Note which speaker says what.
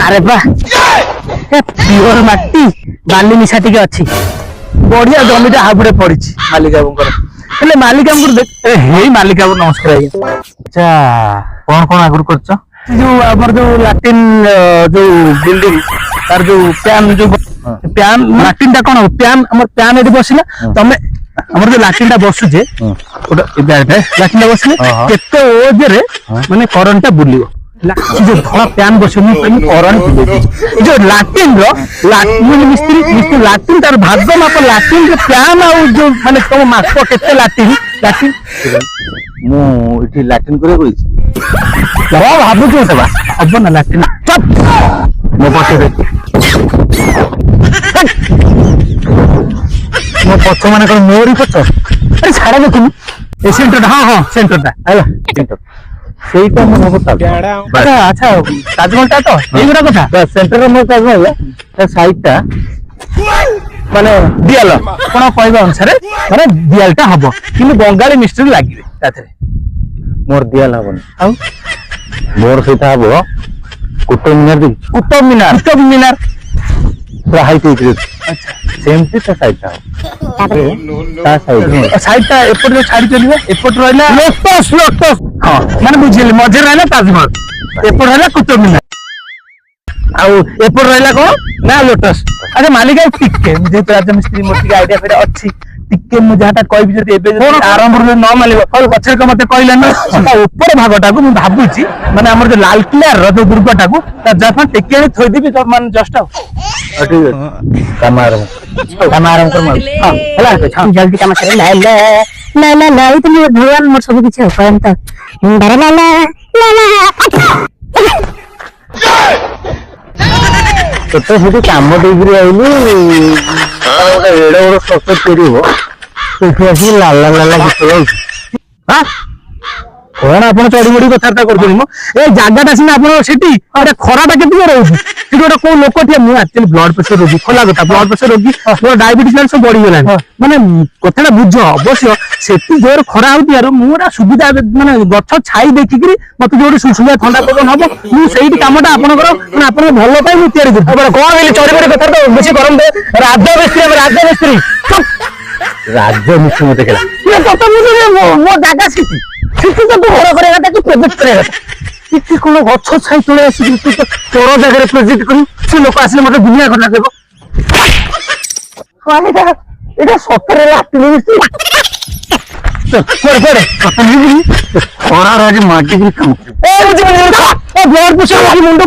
Speaker 1: আরে বাহ পিওর মাটি বাଲି ମିଶା ଟିକେ ଅଛି ବଢିଆ ଜମିଟା ହାବୁଡେ ପଡିଛି ମାଲିକ ବାବୁଙ୍କର ହେଲେ ମାଲିକ ବାବୁଙ୍କୁ ହେଇ ମାଲିକ ବାବୁ ନମସ୍କାର ଆଜ୍ଞା
Speaker 2: ଆଚ୍ଛା କଣ କଣ ଆଗରୁ କରିଛ
Speaker 1: ଯୋଉ ଆମର ଯୋଉ ଲାଟିନ ଯୋଉ ବିଲ୍ଡିଂ ତାର ଯୋଉ ପ୍ୟାନ ଯୋଉ ପ୍ୟାନ ଲାଟିନ ଟା କଣ ପ୍ୟାନ ଆମର ପ୍ୟାନ ଏଠି ବସିଲା ତମେ ଆମର ଯୋଉ ଲାଟିନ ଟା ବସୁଛେ ଲାଟିନ ଟା ବସିଲେ କେତେ ଓଜରେ ମାନେ କରେଣ୍ଟ ଟା ବୁଲିବ जो धड़ा प्यान बस करंट जो लाट्रिन मिस्त्री लाट्रिन तार भाग माप लाट्रिन प्यान आ जो माने तुम माप केते लाट्रिन लाट्रिन
Speaker 2: मुझे लाट्रिन करे कोई
Speaker 1: भावु जो सेवा अब ना लाट्रिन चुप मो पछे मो पछ माने कोन मोरी पछ अरे छाड़ा देखु ए सेंटर हां हां सेंटर ता आला सेंटर সেইটা মনে হতো আচ্ছা তাজমহলটা তো এইগুলা কথা সেন্টার মো তাজমহল তা সাইডটা মানে দিয়াল কোন কইবা অনুসারে মানে দিয়ালটা হবো কিন্তু বঙ্গালী মিস্ত্রি লাগিবে তাতে
Speaker 2: মোর দিয়াল হবনি আউ মোর সেটা হবো কুতুব মিনার পুরা হাইট হইছে আচ্ছা সেমটি তা সাইডটা তা সাইডটা
Speaker 1: এপটে ছাড়ি চলিবে এপট রইলা লোটস हाँ मैंने बुझे मझे रहा ताजमहल एपट रहा कुतुब मीनार एपट रहा कौन ना लोटस अच्छा मालिक टिके जेहेतु राजमिस्त्री मोर टिके आइडिया फेर अच्छी टिके मु जहाटा कहबी जदी एबे आरंभ रे न मालिब फल पछे को मते कहला ना ऊपर भागटा को मु भाबुची माने हमर जो लाल किला रो जो दुर्गटा को ता जफा टिके थोई देबी तो मान जस्ट
Speaker 2: ठीक है कमारम कर मार हां हला
Speaker 1: जल्दी काम करे
Speaker 3: ला ये तो भगवान मोर सब किछ उपायन तक डरे ला
Speaker 2: तो सेठी काम देगिरी आइली ओटा एडो बड़ स्ट्रक्चर करिवो सेठी आसी लाला गीत गाउछ
Speaker 1: हां कोन आपण चोडी मोडी कथार्ता करछनी मो ए जागाटा सिना आपण सेठी अरे खराटा केति रहउछ सेठी ओटा को लोक थे मु एक्चुअली ब्लड प्रेशर रोगी खोला कथा ब्लड प्रेशर रोगी मोर डायबिटीज लेवल सब बढ़ी गेला माने कथाटा बुझ अवश्य सेठी जोर खरा होती यार मुरा सुविधा माने गछ छाई देखिकरी मते जोडी सुसुलिया ठंडा पवन हबो मु सेठी कामटा आपनकर माने आपन भलो पाई मु तयारी करब कोन हेले चोडी मोडी कथार्ता बेसी गरम दे राजमिस्त्री
Speaker 2: मते केला
Speaker 1: ये कथा बुझे मो जागा सेठी ठीक तो घर करेगा तू प्रोजेक्ट करेगा इतनी कोन गछ छाई तळे आसी तू तो तोर जगह रे प्रोजेक्ट करी से लोक आसले मते दुनिया घटना देबो कोन एटा सतरे लाटी पड़े
Speaker 2: खरा राज माटी की काम
Speaker 1: ए बुझे ब्लड प्रेशर मुंडो